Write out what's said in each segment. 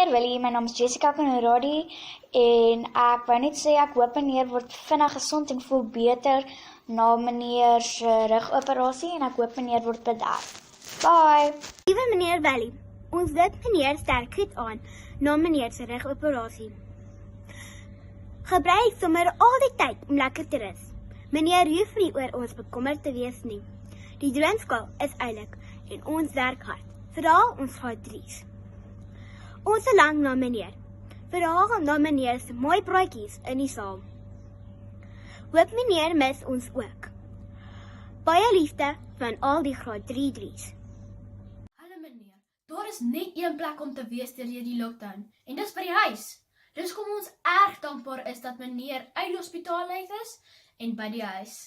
meneer Willie, my naam is Jessica Conradi en ek wou net sê ek hoop meneer word vinnig gesond en voel beter na meneer se rugoperasie en ek hoop meneer word bederf. Bye! Liewe meneer Willie, ons dit meneer sterk goed aan na meneer se rugoperasie. Gebruik sommer al die tyd om lekker te rus. Meneer hoef nie oor ons bekommerd te wees nie. Die droomskool is eilik en ons werk hard, veral ons graad 3's. Ons verlang na meneer, veral na meneer se mooi praatjies in die saal. Hoop meneer mis ons ook. Baie liefde van al die graad 3's. Hallo meneer, daar is net een plek om te wees deur die lockdown en dis by die huis. Dis kom ons erg dankbaar is dat meneer uit die hospitaal uit is en by die huis.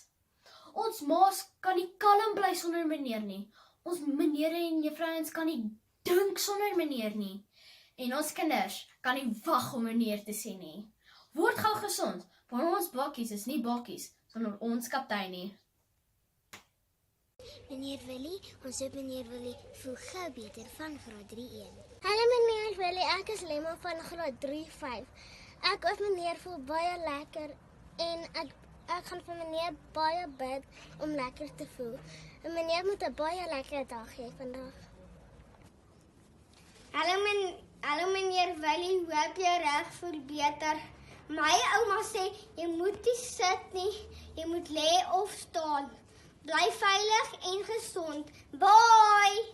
Ons ma's kan nie kalm bly sonder meneer nie. Ons meneer en juffrouens kan nie dink sonder meneer nie. En ons kinders kan nie wag om meneer te sien nie. Word gou gesond, want ons bakkies is nie bakkies sonder ons kaptein nie. Meneer Willie, ons hoop meneer Willie voel gou beter van graad 3-1. Hallo meneer Willie, ek is Lemma van graad 3-5. Ek hoop meneer voel baie lekker en ek gaan vir meneer baie bid om lekker te voel. En meneer moet 'n baie lekker dag hê vandag. Hallo meneer Willie, hoop jy reg voel beter. My ouma sê jy moet nie sit nie, jy moet lê of staan. Bly veilig en gesond. Bye!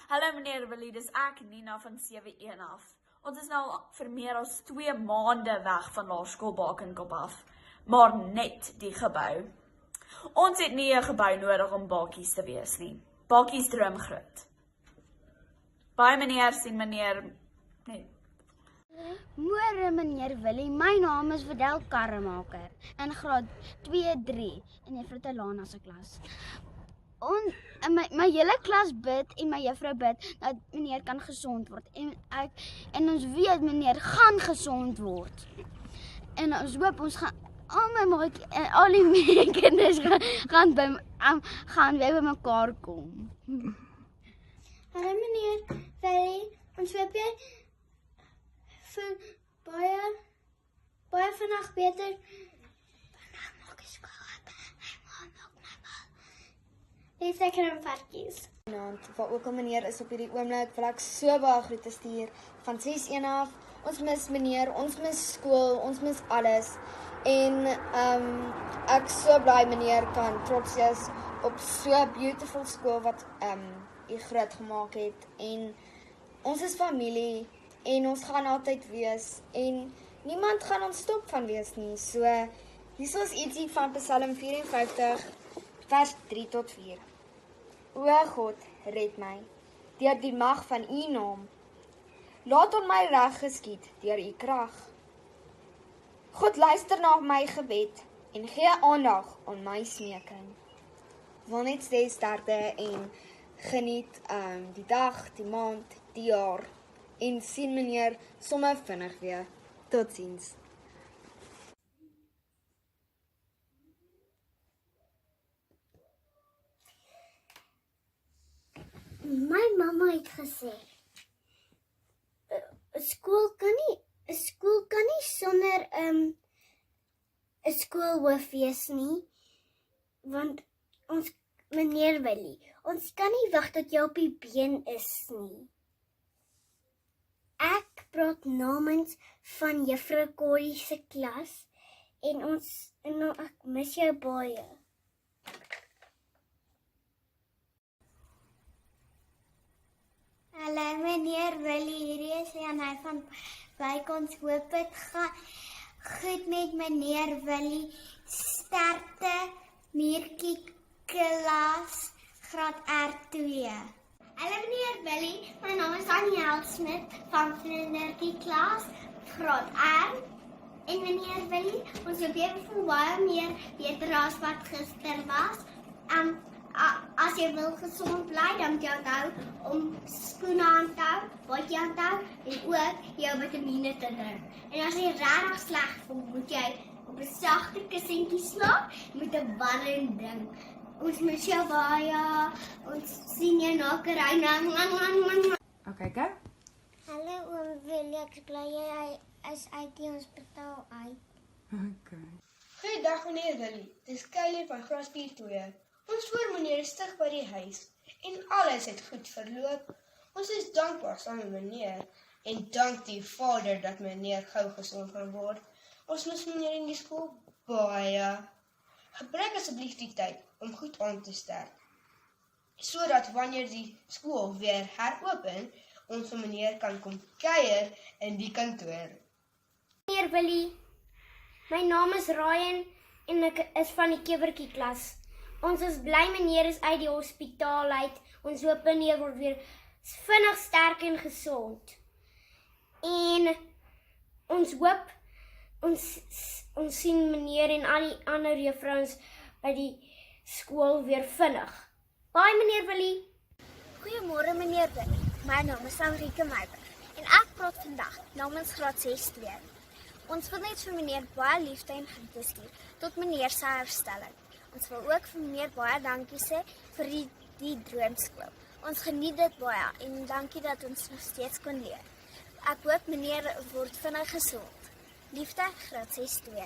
Hallo meneer Willie, dis ek Nina van 7-1 af. Ons is nou vir meer as 2 maande weg van laerskool Bakenkop af, maar net die gebou. Ons het nie 'n gebou nodig om bakkies te wees nie. Bakkies droom groot. Baie meneer, sien meneer. Nee. Môre meneer Willie, my naam is Videl Karremaker in graad 2-3 in juffrou Telana se klas. My hele klas bid en my juffrou bid dat meneer kan gesond word en ons weet meneer gaan gesond word. En ons hoop ons gaan al die kinders gaan weer by mekaar kom. Hallo meneer Willie, ons hoop jy voel baie vandag beter. Vandag maak ek skool op. My ma maak my bal. Dis lekker en varkies. Wat ook al meneer is op hierdie oomblik, wil ek so baie groete stuur van 6-1 af. Ons mis meneer, ons mis skool, ons mis alles. En ek so bly meneer kan trots wees op so beautiful skool wat u groot gemaak het. En ons is familie en ons gaan altyd wees en niemand gaan ons stop van wees nie. So hier is ietsie van Psalm 54 vers 3 tot 4. O God, red my deur die mag van u naam. Laat on my reg geskied deur u krag. God, luister na my gebed en gee aandag aan my smeking. Wil net sê sterkte en geniet die dag, die maand, die jaar en sien meneer sommer vinnig weer. Totsiens. My mamma het gesê, 'n skool kan nie sonder 'n skoolhoof wees nie, want ons meneer Willie, ons kan nie wag tot jy op die been is nie. Ek praat namens van juffrou Corrie se klas en ek mis jou baie. Hallo meneer Willie, hierdie is Janai van Wyk. Ons hoop dit gaan goed met meneer Willie. Sterkte, Miertjie klas, graad R2. Hallo meneer Willie, my naam is Daniel Smit van Miertjie klas, graad R. En meneer Willie, ons hoop jy voel baie meer beter as wat gister was. As jy wil gesond bly, dan moet jy onthou om skoene aan te hou, badjie aan te hou en ook jou vitamiene te drink. En as jy regtig sleg voel, moet jy op 'n sagte kussentjie slaap met 'n warm ding. Ons mis jou baie. Ons sien jou na Karina. Okay, go. Hallo oom Willie, ek bly hy is uit die hospitaal uit. Goeiedag meneer Willie, dis Kylie van Graad 4-2. Ons voormeneer is stig by die huis en alles het goed verloop. Ons is dankbaar saam met meneer en dank die Vader dat meneer gou gesond kan word. Ons mis meneer in die skool baie. Gebruik asseblief die tyd om goed aan te sterk, sodat wanneer die skool weer heropen, ons vir meneer kan kom kuier in die kantoor. Meneer Willie, my naam is Ryan en ek is van die Kevertjie klas. Ons is bly meneer is uit die hospitaal uit. Ons hoop meneer word weer vinnig sterk en gesond. En ons hoop ons sien meneer en al die ander juffrouens by die skool weer vinnig. Bye meneer Willie. Goeiemôre meneer Willie. My naam is Henrike Meiberg en ek praat vandag namens graad 6-2. Ons wil net vir meneer baie liefde en groete stuur tot meneer se herstelling. Ons wil ook vir meneer baie dankie sê vir die droomskool. Ons geniet dit baie en dankie dat ons nog steeds kon leer. Ek hoop meneer word vinnig gesond. Liefde, graad 6-2.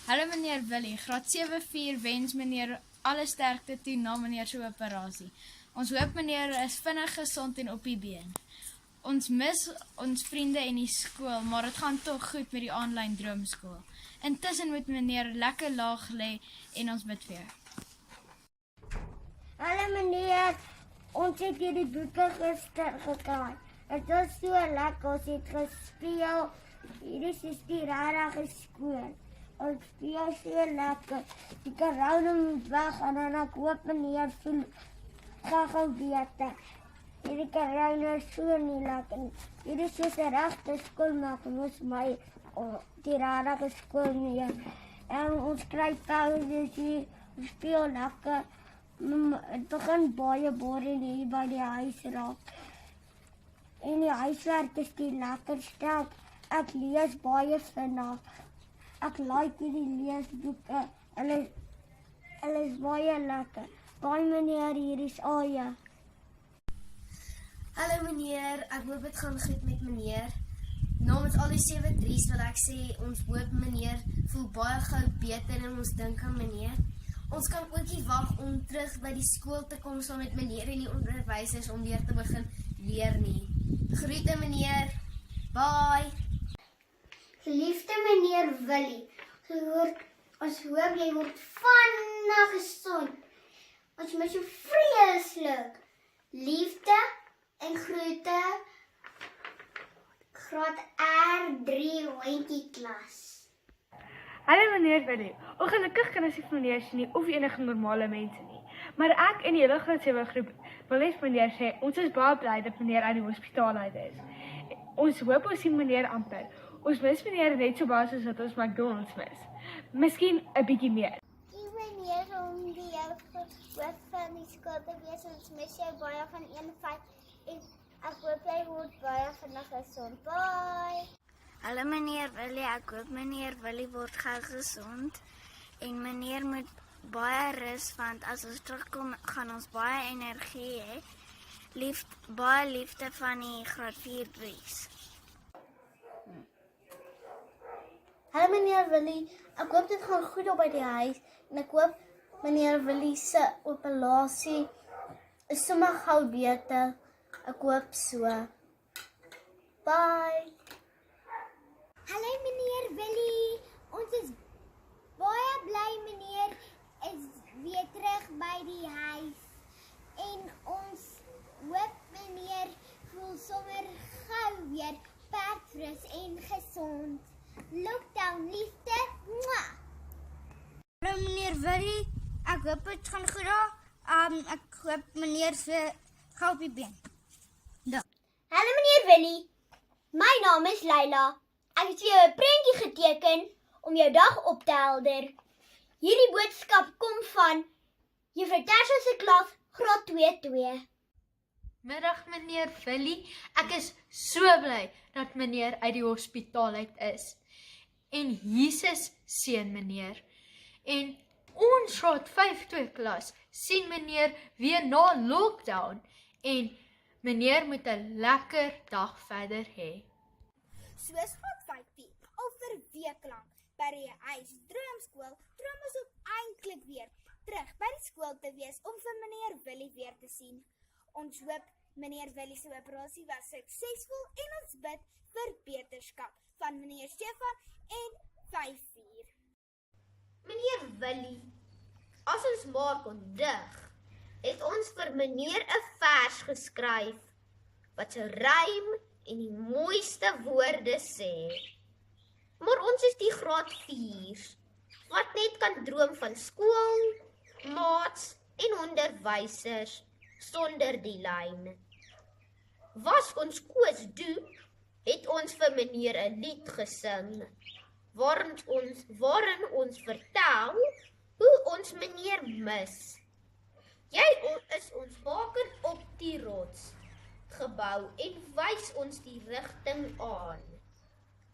Hallo meneer Willie, graad 7-4 wens meneer alle sterkte toe na meneer se operasie. Ons hoop meneer is vinnig gesond en op die been. Ons mis ons vriende en die skool, maar dit gaan tog goed met die aanlyn droomskool. Intussen moet meneer lekker laag lê en ons bid vir jou. Hallo meneer, ons het hierdie boeke gister gekry. Het was so lekker, ons het gespeel. Hierdie is die rarige skool. Ons speel so lekker. Die corona moet weg en dan ek hoop meneer voel gou beter. Hierdie corona is so nie lekker. Hierdie is soos 'n regte skool maak en ons my die rarige skool nie. En ons kry pauses hier, ons speel lekker. Het begin baie boring hier by die huis raak. En die huiswerk is die lekkerste. Ek lees baie vinnig. Ek like die leesboeke. Hulle is baie lekker. Baie meneer, hier is Aya. Hallo meneer, ek hoop dit gaan goed met meneer. Namens al die 7-3's wil ek sê, ons hoop meneer voel baie gou beter en ons dink aan meneer. Ons kan ook nie wag om terug by die skool te kom saam met meneer en die onderwysers om weer te begin leer nie. Groete meneer, bye! Geliefde meneer Willie, ons hoop jy word vinnig gesond. Ons mis jou vreeslik. Liefde en groete, graad R3 hondjie klas. Hallo meneer Willie, ongelukkig kan ons nie meneer sien nie of enige normale mense nie. Maar ek en die hele graad 7 groep wil net meneer sê, ons is baie bly dat meneer uit die hospitaal uit is. Ons hoop ons sien meneer amper. Ons mis meneer net so baie soos wat ons McDonald's mis. Miskien 'n bietjie meer. Meneer, om die hoof van die skool te wees, ons mis jou baie van 1-5 en ek hoop jy word baie vinnig gesond. Bye! Hallo meneer Willie, ek hoop meneer Willie word gou gesond en meneer moet baie rus want as ons terugkom gaan ons baie energie hê. Baie liefde van die graad 4-3's. Hallo meneer Willie, ek hoop dit gaan goed op by die huis en ek hoop meneer Willie se operasie is sommer gou beter. Ek hoop so. Bye. Hallo meneer Willie, ons is baie bly meneer is weer terug by die huis en ons hoop meneer voel sommer gou weer perfek en gesond. Lockdown liefde. Mwah. Hallo meneer Willie, ek hoop dit gaan goed daar. Ek hoop meneer se gou op die been. Hallo meneer Willie, my naam is Leila. Ek het vir jou 'n prentjie geteken om jou dag op te helder. Hierdie boodskap kom van Juffrou Tersa se klas graad 2-2. Middag meneer Willie, ek is so bly dat meneer uit die hospitaal uit is. En Jesus seën meneer. En ons graad 5-2 klas sien meneer weer na lockdown. En Meneer moet 'n lekker dag verder hê. Soos graad 5 al vir week lank by die huis droomskool, droom ons ook eintlik weer terug by die skool te wees om vir meneer Willie weer te sien. Ons hoop meneer Willie se operasie was suksesvol en ons bid vir beterskap van meneer Stefan en 5-4. Meneer Willie, as ons maar kon dig, het ons vir meneer 'n vers geskryf wat so rym en die mooiste woorde sê. Maar ons is die graad 4's wat net kan droom van skool, maats en onderwysers sonder die lyn. Was ons koos doen, het ons vir meneer 'n lied gesing, waarin ons vertel hoe ons meneer mis. Jy is ons baken op die rots gebou en wys ons die rigting aan.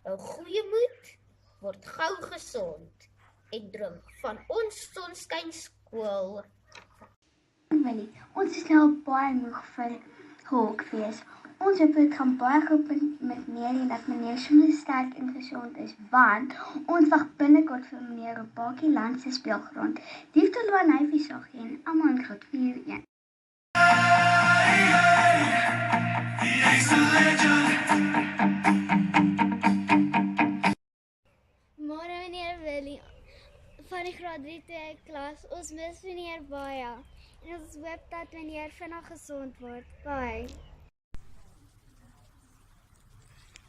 'n Goeie moed word gou gesond en droom van ons sonskynskool. Willie, ons is nou baie moeg vir Hawkfees. Ons hoop dit gaan baie goed met meneer en dat meneer sommer sterk en gesond is, want ons wag binnekort vir meneer op Bakkie Land se speelgrond. Die tot waar hy visag en almal in graad 4-1. Môre meneer Willie, van die graad 3 klas, ons mis meneer baie. En ons hoop dat meneer vinnig gesond word. Bye.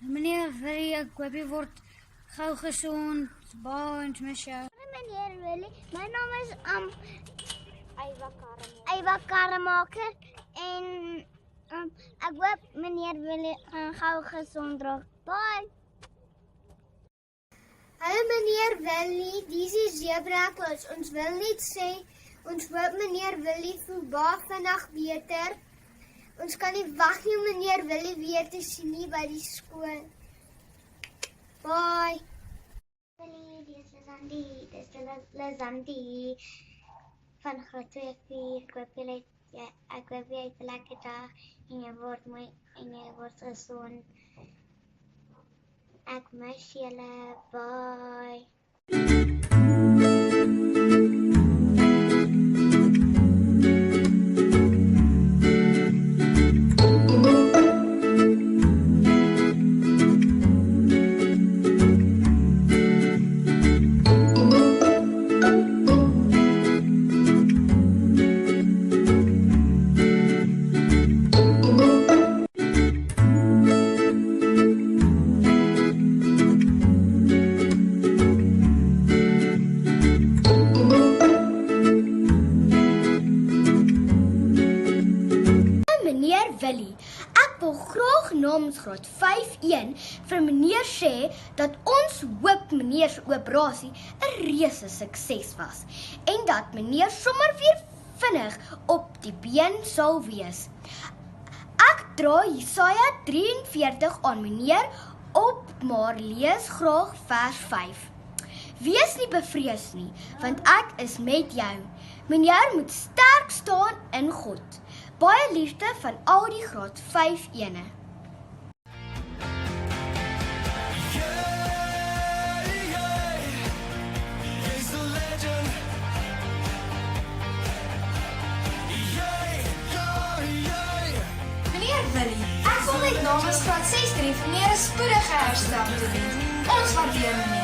Meneer Willie, ek hoop jy word gou gesond. Bye, ons mis jou. Meneer Willie, my naam is Eywa Karamaker en ek hoop meneer Willie gaan gou gesond raak. Bye. Hallo meneer Willie, dis die zebra klas. Ons wil net sê, ons hoop meneer Willie voel baie vinnig beter. Ons kan nie wag nie om meneer Willie weer te sien nie by die skool. Bye. Willie, dis Lizandie van graad 2-4. Ek hoop jy het 'n lekker dag en jy word mooi en jy word gesond. Ek mis julle. Bye. Willie, ek wil graag namens graad 5-1 vir meneer sê dat ons hoop meneer se operasie 'n reuse sukses was en dat meneer sommer weer vinnig op die been sal wees. Ek dra Jesaja 43 aan meneer op, maar lees graag vers 5. Wees nie bevrees nie, want ek is met jou. Meneer moet sterk staan in God. Baie liefde van al die graad 5-ene. Meneer Willie, ek wil net namens graad 6-3 vir meneer 'n spoedige herstel te doen. Ons waardeer meneer.